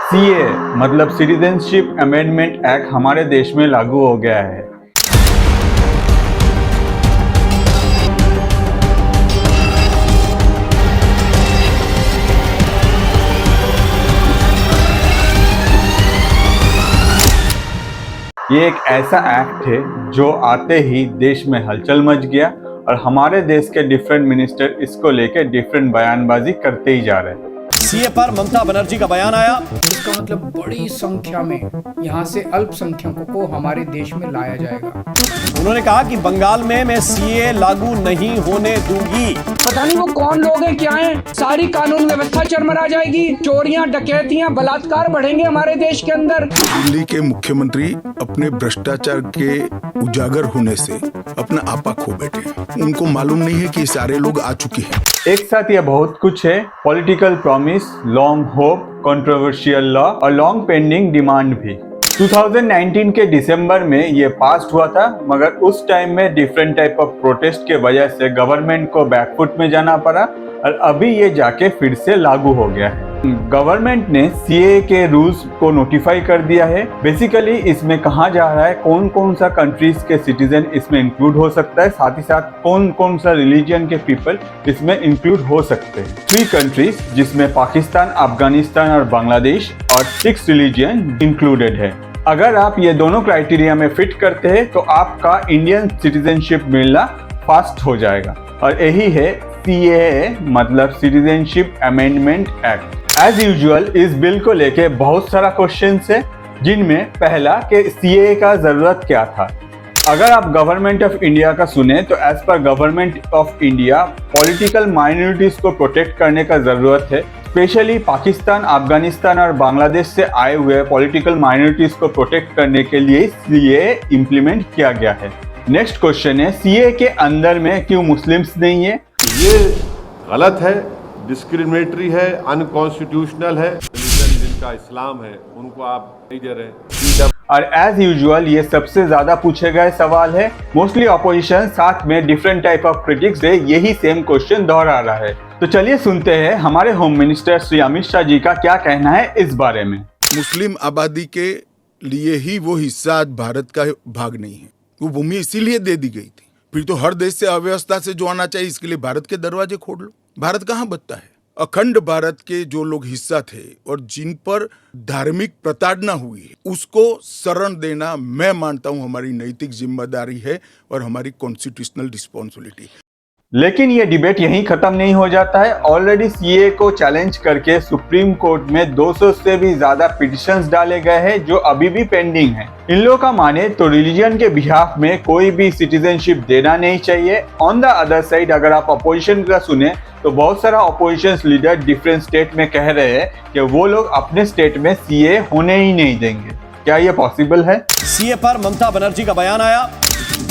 CA मतलब citizenship amendment act हमारे देश में लागू हो गया है। ये एक ऐसा एक्ट है जो आते ही देश में हलचल मच गया और हमारे देश के डिफरेंट मिनिस्टर इसको लेके डिफरेंट बयानबाजी करते ही जा रहे हैं। सीए पर ममता बनर्जी का बयान आया। इसका मतलब बड़ी संख्या में यहाँ से अल्पसंख्यकों को हमारे देश में लाया जाएगा। उन्होंने कहा कि बंगाल में मैं सीए लागू नहीं होने दूंगी। पता नहीं वो कौन लोग हैं, क्या हैं, सारी कानून व्यवस्था चरमरा जाएगी, चोरियां, डकैतियां, बलात्कार बढ़ेंगे हमारे देश के अंदर। दिल्ली के मुख्यमंत्री अपने भ्रष्टाचार के उजागर होने से अपना आपा खो बैठे। उनको मालूम नहीं है कि सारे लोग आ चुके हैं। एक साथ ये बहुत कुछ है, political promise, long hope, controversial law और लॉन्ग पेंडिंग डिमांड भी। 2019 के दिसंबर में ये पास हुआ था, मगर उस टाइम में डिफरेंट टाइप ऑफ प्रोटेस्ट के वजह से गवर्नमेंट को बैकफुट में जाना पड़ा और अभी ये जाके फिर से लागू हो गया है। गवर्नमेंट ने सीए के रूल्स को नोटिफाई कर दिया है। बेसिकली इसमें कहा जा रहा है कौन कौन सा कंट्रीज के सिटीजन इसमें इंक्लूड हो सकता है, साथ ही साथ कौन कौन सा रिलीजन के पीपल इसमें इंक्लूड हो सकते हैं। 3 कंट्रीज जिसमें पाकिस्तान, अफगानिस्तान और बांग्लादेश और 6 रिलीजन इंक्लूडेड है। अगर आप ये दोनों क्राइटेरिया में फिट करते हैं तो आपका इंडियन सिटीजनशिप मिलना फास्ट हो जाएगा और यही है सीएए मतलब citizenship amendment act. As usual इस बिल को लेके बहुत सारा क्वेश्चन है, जिनमें पहला कि सीएए का जरूरत क्या था। अगर आप गवर्नमेंट ऑफ इंडिया का सुने तो as per government of India political minorities को प्रोटेक्ट करने का जरूरत है। स्पेशली पाकिस्तान, अफगानिस्तान और बांग्लादेश से आए हुए पॉलिटिकल माइनॉरिटीज को प्रोटेक्ट करने के लिए सीएए इम्प्लीमेंट किया गया है। नेक्स्ट क्वेश्चन है, सीएए के अंदर में क्यों मुस्लिम्स नहीं है? ये गलत है, डिस्क्रिमिनेटरी है, अनकॉन्स्टिट्यूशनल है। रिलीजन जिनका इस्लाम है उनको आप नहीं दे रहे। और एज यूजुअल ये सबसे ज्यादा पूछे गए सवाल है। मोस्टली ऑपोजिशन साथ में डिफरेंट टाइप ऑफ क्रिटिक्स से यही सेम क्वेश्चन दोहरा रहा है। तो चलिए सुनते हैं हमारे होम मिनिस्टर श्री अमित शाह जी का क्या कहना है इस बारे में। मुस्लिम आबादी के लिए ही वो हिस्सा आज भारत का भाग नहीं है। वो भूमि इसीलिए दे दी गई थी। फिर तो हर देश से अव्यवस्था से जो आना चाहिए, इसके लिए भारत के दरवाजे खोल लो। भारत कहाँ बचता है? अखंड भारत के जो लोग हिस्सा थे और जिन पर धार्मिक प्रताड़ना हुई है, उसको शरण देना मैं मानता हूं हमारी नैतिक जिम्मेदारी है और हमारी कॉन्स्टिट्यूशनल रिस्पॉन्सिबिलिटी। लेकिन ये डिबेट यहीं खत्म नहीं हो जाता है। ऑलरेडी सीए को चैलेंज करके सुप्रीम कोर्ट में 200 से भी ज्यादा पिटिशंस डाले गए हैं जो अभी भी पेंडिंग है। इन लोगों का माने तो रिलीजन के बिहाफ में कोई भी सिटीजनशिप देना नहीं चाहिए। ऑन द अदर साइड अगर आप अपोजिशन का सुने तो बहुत सारा अपोजिशन लीडर डिफरेंट स्टेट में कह रहे हैं कि वो लोग अपने स्टेट में सीए होने ही नहीं देंगे। क्या ये पॉसिबल है? सीए पर ममता बनर्जी का बयान आया।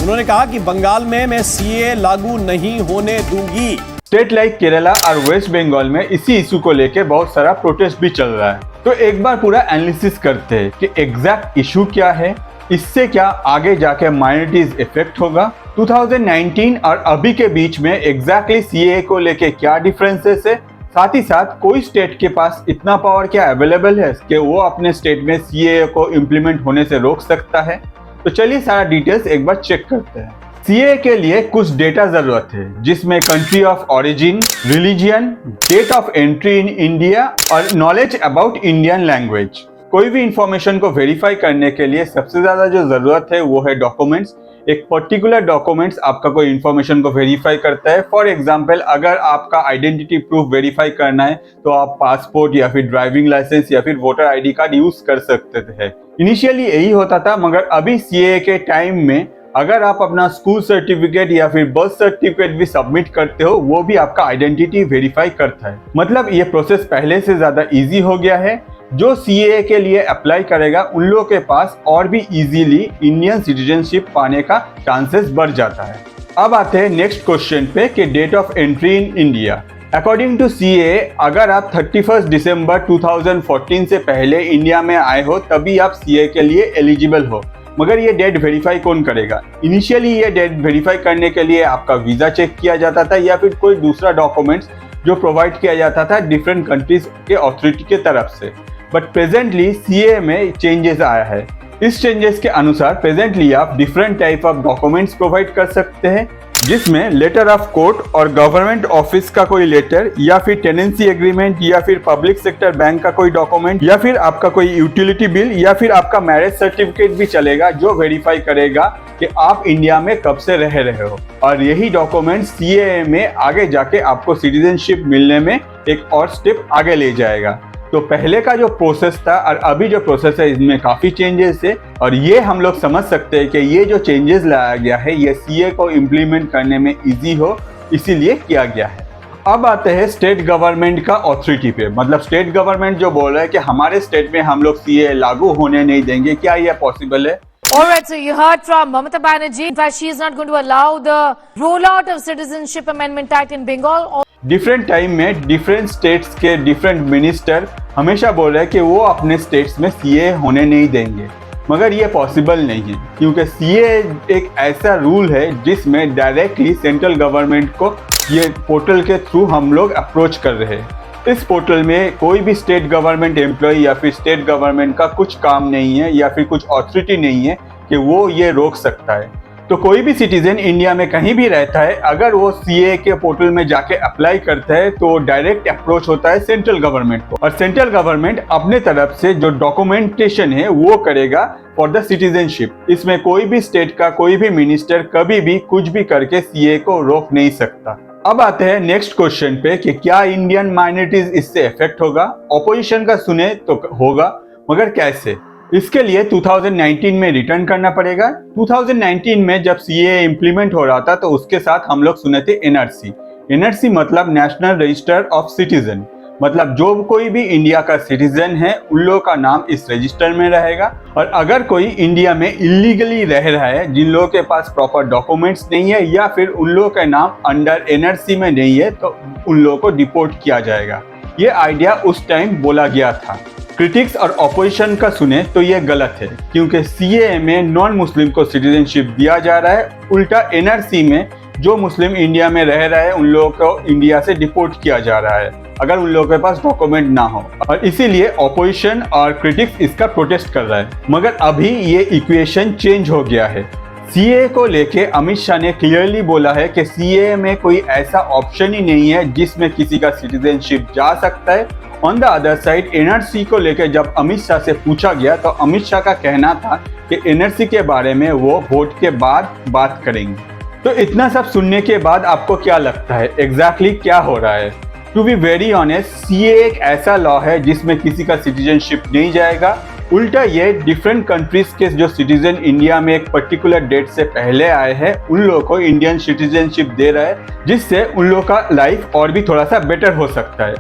उन्होंने कहा कि बंगाल में मैं सीए लागू नहीं होने दूंगी। स्टेट लाइक केरला और वेस्ट बंगाल में इसी इशू को लेके बहुत सारा प्रोटेस्ट भी चल रहा है। तो एक बार पूरा एनालिसिस करते हैं कि एग्जैक्ट इशू क्या है, इससे क्या आगे जाके माइनॉरिटीज इफेक्ट होगा। 2019 और अभी के बीच में एग्जैक्टली सीए को लेके क्या डिफरेंसेस है, साथ ही साथ कोई स्टेट के पास इतना पावर क्या अवेलेबल है कि वो अपने स्टेट में सीए को इम्प्लीमेंट होने से रोक सकता है। तो चलिए सारा डिटेल्स एक बार चेक करते हैं। सीए के लिए कुछ डेटा जरूरत है, जिसमें country of origin, religion, date of entry in India और नॉलेज अबाउट इंडियन लैंग्वेज। कोई भी इंफॉर्मेशन को वेरीफाई करने के लिए सबसे ज्यादा जो जरूरत है वो है डॉक्यूमेंट्स। एक पर्टिकुलर डॉक्यूमेंट्स आपका कोई इंफॉर्मेशन को वेरीफाई करता है। फॉर एग्जांपल अगर आपका आइडेंटिटी प्रूफ वेरीफाई करना है तो आप पासपोर्ट या फिर ड्राइविंग लाइसेंस या फिर वोटर आईडी कार्ड यूज कर सकते थे। इनिशियली यही होता था, मगर अभी सीए के टाइम में अगर आप अपना स्कूल सर्टिफिकेट या फिर बर्थ सर्टिफिकेट भी सबमिट करते हो, वो भी आपका आइडेंटिटी वेरीफाई करता है। मतलब ये प्रोसेस पहले से ज्यादा इजी हो गया है। जो सीए के लिए अप्लाई करेगा उन लोगों के पास और भी इजीली इंडियन सिटीजनशिप पाने का चांसेस बढ़ जाता है। अब आते हैं नेक्स्ट क्वेश्चन पे कि date of entry in India. According to CA अगर आप 31 दिसंबर 2014 से पहले इंडिया में आए हो तभी आप सीए के लिए एलिजिबल हो। मगर ये डेट वेरीफाई कौन करेगा? इनिशियली ये डेट वेरीफाई करने के लिए आपका वीजा चेक किया जाता था या फिर कोई दूसरा डॉक्यूमेंट्स जो प्रोवाइड किया जाता था डिफरेंट कंट्रीज के अथॉरिटी के तरफ से। बट प्रेजेंटली सीए में चेंजेस आया है। इस चेंजेस के अनुसार प्रेजेंटली आप different type of documents provide कर सकते हैं, जिसमें लेटर ऑफ कोर्ट और गवर्नमेंट ऑफिस का कोई लेटर, या फिर टेनेंसी एग्रीमेंट, या फिर पब्लिक सेक्टर बैंक का कोई डॉक्यूमेंट, या फिर आपका कोई यूटिलिटी बिल, या फिर आपका मैरिज सर्टिफिकेट भी चलेगा, जो वेरीफाई करेगा कि आप इंडिया में कब से रह रहे हो। और यही डॉक्यूमेंट सीएए में आगे जाके आपको सिटीजनशिप मिलने में एक और स्टेप आगे ले जाएगा। तो पहले का जो प्रोसेस था और अभी जो प्रोसेस है, इसमें काफ़ी चेंजेस है, और ये हम लोग समझ सकते हैं कि ये जो चेंजेस लाया गया है ये सीए को इम्प्लीमेंट करने में इजी हो, इसीलिए किया गया है। अब आते हैं स्टेट गवर्नमेंट का ऑथोरिटी पे, मतलब स्टेट गवर्नमेंट जो बोल रहा है कि हमारे स्टेट में हम लोग सीए लागू होने नहीं देंगे, क्या यह पॉसिबल है? All right, so you heard from Mamata Banerjee. In fact, she is not going to allow the rollout of Citizenship Amendment Act in Bengal. Different time में डिफरेंट स्टेट्स के डिफरेंट मिनिस्टर हमेशा बोल रहे हैं कि वो अपने स्टेट्स में सीए होने नहीं देंगे, मगर ये पॉसिबल नहीं है, क्योंकि सीए एक ऐसा रूल है जिसमें डायरेक्टली सेंट्रल गवर्नमेंट को ये पोर्टल के थ्रू हम लोग अप्रोच कर रहे हैं। इस पोर्टल में कोई भी स्टेट गवर्नमेंट एम्प्लॉय या फिर स्टेट गवर्नमेंट का कुछ काम नहीं है या फिर कुछ अथॉरिटी नहीं है कि वो ये रोक सकता है। तो कोई भी सिटीजन इंडिया में कहीं भी रहता है, अगर वो सीए के पोर्टल में जाके अप्लाई करता है तो डायरेक्ट अप्रोच होता है सेंट्रल गवर्नमेंट को, और सेंट्रल गवर्नमेंट अपने तरफ से जो डॉक्यूमेंटेशन है वो करेगा फॉर द सिटीजनशिप। इसमें कोई भी स्टेट का कोई भी मिनिस्टर कभी भी कुछ भी करके सीए को रोक नहीं सकता। अब आते हैं नेक्स्ट क्वेश्चन पे कि क्या इंडियन माइनॉरिटीज इससे इफेक्ट होगा? ऑपोजिशन का सुने तो होगा, मगर कैसे? इसके लिए 2019 में रिटर्न करना पड़ेगा। 2019 में जब सीए इम्प्लीमेंट हो रहा था तो उसके साथ हम लोग सुने थे एनआरसी। एनआरसी मतलब नेशनल रजिस्टर ऑफ सिटीजन, मतलब जो कोई भी इंडिया का सिटीजन है उन लोगों का नाम इस रजिस्टर में रहेगा। और अगर कोई इंडिया में इलीगली रह रहा है, जिन लोगों के पास प्रॉपर डॉक्यूमेंट्स नहीं है या फिर उन लोगों का नाम अंडर एनआरसी में नहीं है, तो उन लोगों को डिपोर्ट किया जाएगा। ये आइडिया उस टाइम बोला गया था। क्रिटिक्स और ऑपोजिशन का सुने तो ये गलत है, क्योंकि सीएए में नॉन मुस्लिम को सिटीजनशिप दिया जा रहा है, उल्टा एनआरसी में जो मुस्लिम इंडिया में रह रहा है उन लोगों को इंडिया से डिपोर्ट किया जा रहा है अगर उन लोगों के पास डॉक्यूमेंट ना हो। और इसीलिए ऑपोजिशन और क्रिटिक्स इसका प्रोटेस्ट कर रहा है। मगर अभी ये इक्वेशन चेंज हो गया है। सीए को लेके अमित शाह ने क्लियरली बोला है कि सीए में कोई ऐसा ऑप्शन ही नहीं है जिसमें किसी का सिटीजनशिप जा सकता है। On the other side NRC को लेकर जब अमित शाह से पूछा गया तो अमित शाह का कहना था कि एनआरसी के बारे में वो वोट के बाद बात करेंगे। तो इतना सब सुनने के बाद आपको क्या लगता है एग्जैक्टली क्या हो रहा है? To be very honest, CA एक ऐसा लॉ है जिसमें किसी का सिटीजनशिप नहीं जाएगा। उल्टा ये डिफरेंट कंट्रीज के जो सिटीजन इंडिया में एक पर्टिकुलर डेट से पहले आए हैं उन लोगों को इंडियन सिटीजनशिप दे रहा है, जिससे उन लोगों का लाइफ और भी थोड़ा सा बेटर हो सकता है।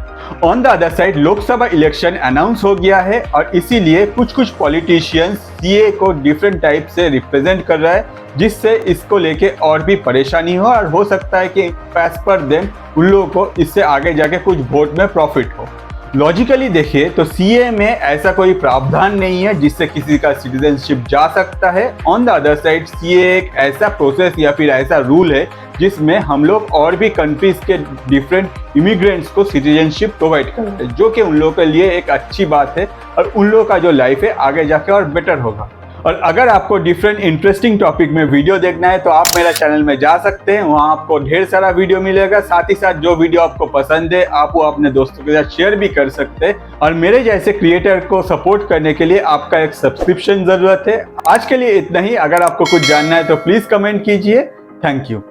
On the other side Lok Sabha election announce हो गया है और इसीलिए कुछ पॉलिटिशियंस सीए को डिफरेंट टाइप से रिप्रेजेंट कर रहा है, जिससे इसको लेके और भी परेशानी हो और हो सकता है कि एज पर देम उन लोगों को इससे आगे जाके कुछ वोट में प्रॉफिट हो। लॉजिकली देखिए तो सीए में ऐसा कोई प्रावधान नहीं है जिससे किसी का सिटीजनशिप जा सकता है। On the other side CA एक ऐसा प्रोसेस या फिर ऐसा रूल है जिसमें हम लोग और भी कंट्रीज के डिफरेंट इमिग्रेंट्स को सिटीजनशिप प्रोवाइड कर रहे हैं, जो कि उन लोगों के लिए एक अच्छी बात है और उन लोगों का जो लाइफ है आगे जाके और बेटर होगा। और अगर आपको डिफरेंट इंटरेस्टिंग टॉपिक में वीडियो देखना है तो आप मेरा चैनल में जा सकते हैं, वहाँ आपको ढेर सारा वीडियो मिलेगा। साथ ही साथ जो वीडियो आपको पसंद है आप वो अपने दोस्तों के साथ शेयर भी कर सकते हैं। और मेरे जैसे क्रिएटर को सपोर्ट करने के लिए आपका एक सब्सक्रिप्शन ज़रूरत है। आज के लिए इतना ही। अगर आपको कुछ जानना है तो प्लीज़ कमेंट कीजिए। Thank you.